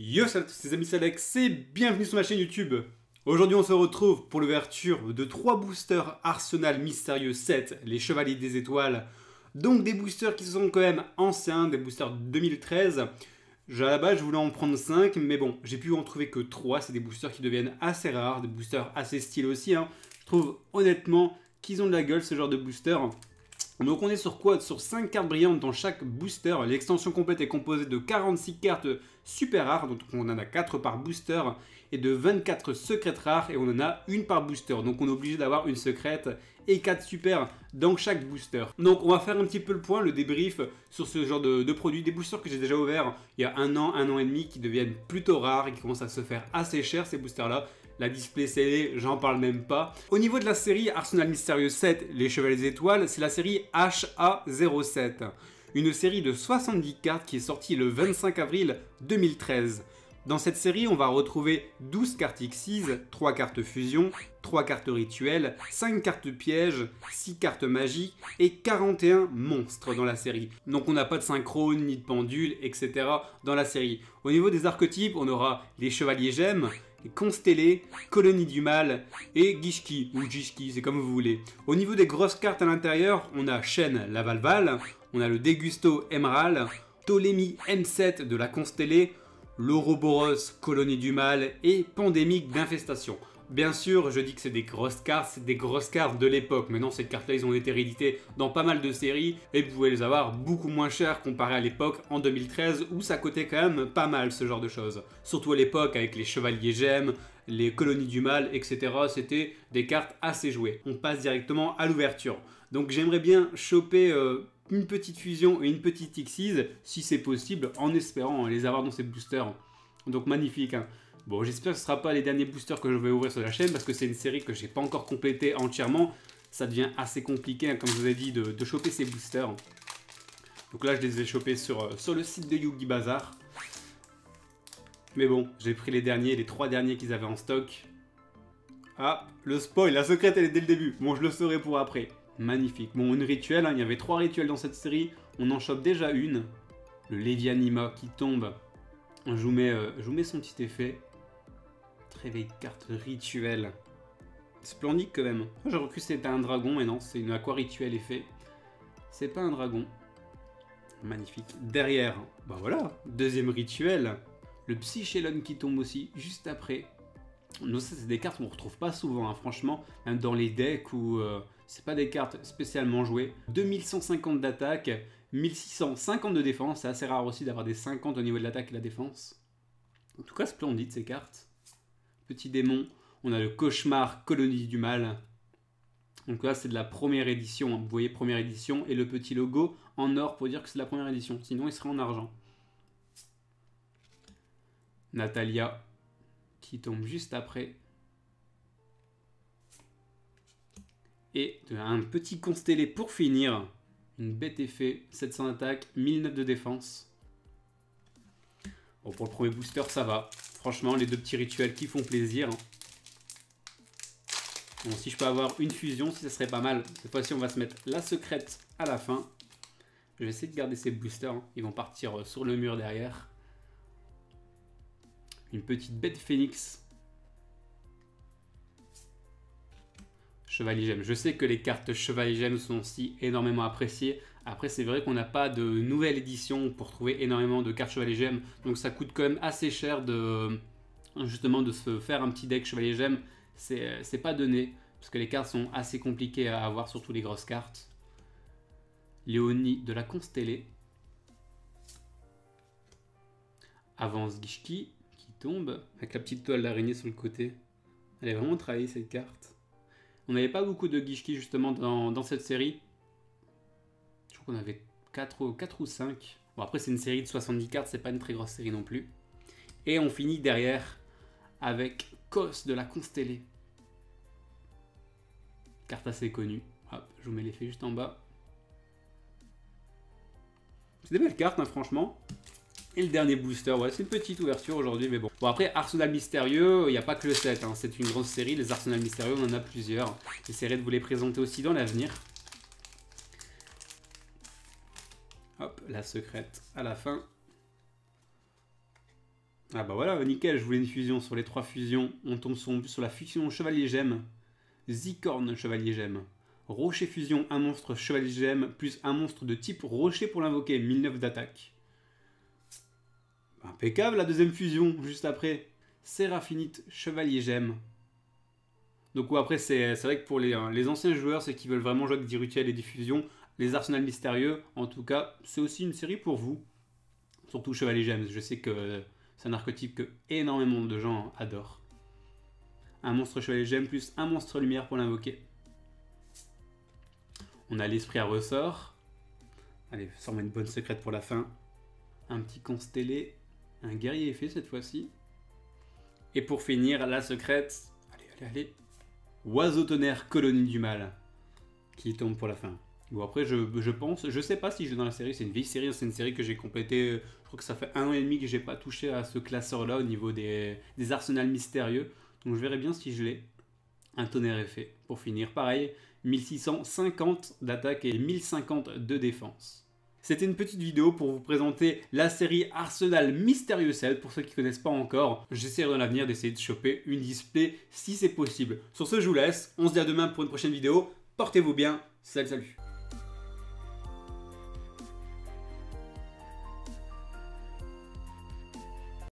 Yo, salut à tous les amis, c'est Alex et bienvenue sur ma chaîne YouTube. Aujourd'hui on se retrouve pour l'ouverture de 3 boosters Arsenal Mystérieux 7, les Chevaliers des Étoiles. Donc des boosters qui sont quand même anciens, des boosters 2013. À la base je voulais en prendre 5, mais bon, j'ai pu en trouver que 3. C'est des boosters qui deviennent assez rares, des boosters assez stylés aussi. Je trouve honnêtement qu'ils ont de la gueule ce genre de booster. Donc on est sur quoi? Sur 5 cartes brillantes dans chaque booster. L'extension complète est composée de 46 cartes super rares, donc on en a 4 par booster, et de 24 secrètes rares, et on en a une par booster. Donc on est obligé d'avoir une secrète et 4 super dans chaque booster. Donc on va faire un petit peu le point, le débrief sur ce genre de produits. Des boosters que j'ai déjà ouverts il y a un an et demi, qui deviennent plutôt rares et qui commencent à se faire assez cher ces boosters là. La display scellée, j'en parle même pas. Au niveau de la série Arsenal Mystérieux 7, les Chevaliers des Étoiles, c'est la série HA07. Une série de 70 cartes qui est sortie le 25 avril 2013. Dans cette série, on va retrouver 12 cartes Xyz, 3 cartes fusion, 3 cartes rituelles, 5 cartes pièges, 6 cartes magiques et 41 monstres dans la série. Donc on n'a pas de synchrone, ni de pendule, etc. dans la série. Au niveau des archétypes, on aura les Chevaliers Gemmes, les Constellés, Colonie du Mal et Gishki, ou Gishki, c'est comme vous voulez. Au niveau des grosses cartes à l'intérieur, on a Shen la Valval, on a le Dégusto Emerald, Ptolémie M7 de la Constellée, l'Ouroboros Colonie du Mal et Pandémique d'Infestation. Bien sûr, je dis que c'est des grosses cartes, c'est des grosses cartes de l'époque. Maintenant, ces cartes-là, ils ont été rééditées dans pas mal de séries et vous pouvez les avoir beaucoup moins chères comparé à l'époque en 2013 où ça coûtait quand même pas mal ce genre de choses. Surtout à l'époque avec les Chevaliers Gemmes, les Colonies du Mal, etc. C'était des cartes assez jouées. On passe directement à l'ouverture. Donc j'aimerais bien choper une petite fusion et une petite Xyz si c'est possible, en espérant les avoir dans ces boosters. Donc magnifique. Bon, j'espère que ce ne sera pas les derniers boosters que je vais ouvrir sur la chaîne parce que c'est une série que j'ai pas encore complétée entièrement. Ça devient assez compliqué, comme je vous ai dit, de choper ces boosters. Donc là, je les ai chopés sur le site de Yugi Bazaar. Mais bon, j'ai pris les 3 derniers qu'ils avaient en stock. Ah, le spoil, la secrète, elle est dès le début. Bon, je le saurai pour après. Magnifique. Bon, une rituelle, il y avait 3 rituels dans cette série. On en chope déjà une. Le Lévianima qui tombe. Je vous mets son petit effet. Réveil de carte rituelle. Splendide quand même. J'aurais cru que c'était un dragon, mais non, c'est une aqua rituel effet. C'est pas un dragon. Magnifique. Derrière, bah voilà, deuxième rituel. Le Psychélon qui tombe aussi, juste après. Donc ça, c'est des cartes qu'on retrouve pas souvent, franchement. Même dans les decks où c'est pas des cartes spécialement jouées. 2150 d'attaque, 1650 de défense. C'est assez rare aussi d'avoir des 50 au niveau de l'attaque et de la défense. En tout cas, splendide ces cartes. Petit démon, on a le Cauchemar Colonie du Mal. Donc là, c'est de la première édition. Vous voyez, première édition. Et le petit logo en or pour dire que c'est la première édition. Sinon, il serait en argent. Natalia, qui tombe juste après. Et un petit constellé pour finir. Une bête effet, 700 d'attaque, 1009 de défense. Bon, pour le premier booster, ça va. Franchement, les 2 petits rituels qui font plaisir. Bon, si je peux avoir une fusion, ça serait pas mal. Cette fois-ci, on va se mettre la secrète à la fin. Je vais essayer de garder ces boosters. Ils vont partir sur le mur derrière. Une petite bête phénix. Chevalier Gemme. Je sais que les cartes Chevalier Gemme sont aussi énormément appréciées. Après, c'est vrai qu'on n'a pas de nouvelle édition pour trouver énormément de cartes Chevalier Gemme. Donc ça coûte quand même assez cher justement de se faire un petit deck Chevalier Gemme. C'est pas donné, parce que les cartes sont assez compliquées à avoir, surtout les grosses cartes. Léonie de la Constellée. Avance Gishki, qui tombe, avec la petite toile d'araignée sur le côté. Elle est vraiment travaillée cette carte. On n'avait pas beaucoup de Gishki justement dans cette série. Je crois qu'on avait 4 ou 5. Bon, après, c'est une série de 70 cartes, c'est pas une très grosse série non plus. Et on finit derrière avec Kos de la Constellée. Carte assez connue. Hop, je vous mets l'effet juste en bas. C'est des belles cartes, franchement. Et le dernier booster, ouais, c'est une petite ouverture aujourd'hui, mais bon. Bon, après, Arsenal Mystérieux, il n'y a pas que le 7, c'est une grosse série. Les Arsenal Mystérieux, on en a plusieurs. J'essaierai de vous les présenter aussi dans l'avenir. Hop, la secrète à la fin. Ah bah voilà, nickel, je voulais une fusion. Sur les 3 fusions, on tombe sur la fusion Chevalier Gemme. Zicorne Chevalier Gemme. Rocher fusion, un monstre Chevalier Gemme, plus un monstre de type Rocher pour l'invoquer, 1009 d'attaque. Impeccable la deuxième fusion, juste après. Séraphinite Chevalier Gemme. Donc ouais, après c'est vrai que pour les anciens joueurs, c'est qui veulent vraiment jouer avec des rituels et des fusions, les arsenals mystérieux, en tout cas, c'est aussi une série pour vous. Surtout Chevalier Gemme, je sais que c'est un archétype que énormément de gens adorent. Un monstre Chevalier Gemme plus un monstre lumière pour l'invoquer. On a l'esprit à ressort. Allez, sors-moi une bonne secrète pour la fin. Un petit constellé. Un guerrier effet cette fois-ci. Et pour finir, la secrète. Allez. Oiseau tonnerre, colonie du mal. Qui tombe pour la fin. Bon après je pense, je sais pas si je l'ai dans la série, c'est une vieille série, c'est une série que j'ai complétée, je crois que ça fait 1 an et demi que j'ai pas touché à ce classeur là au niveau des arsenals mystérieux. Donc je verrai bien si je l'ai. Un tonnerre effet. Pour finir, pareil, 1650 d'attaque et 1050 de défense. C'était une petite vidéo pour vous présenter la série Arsenal Mystérieux 7. Pour ceux qui ne connaissent pas encore, j'essaierai dans l'avenir d'essayer de choper une display si c'est possible. Sur ce, je vous laisse. On se dit à demain pour une prochaine vidéo. Portez-vous bien. Salut.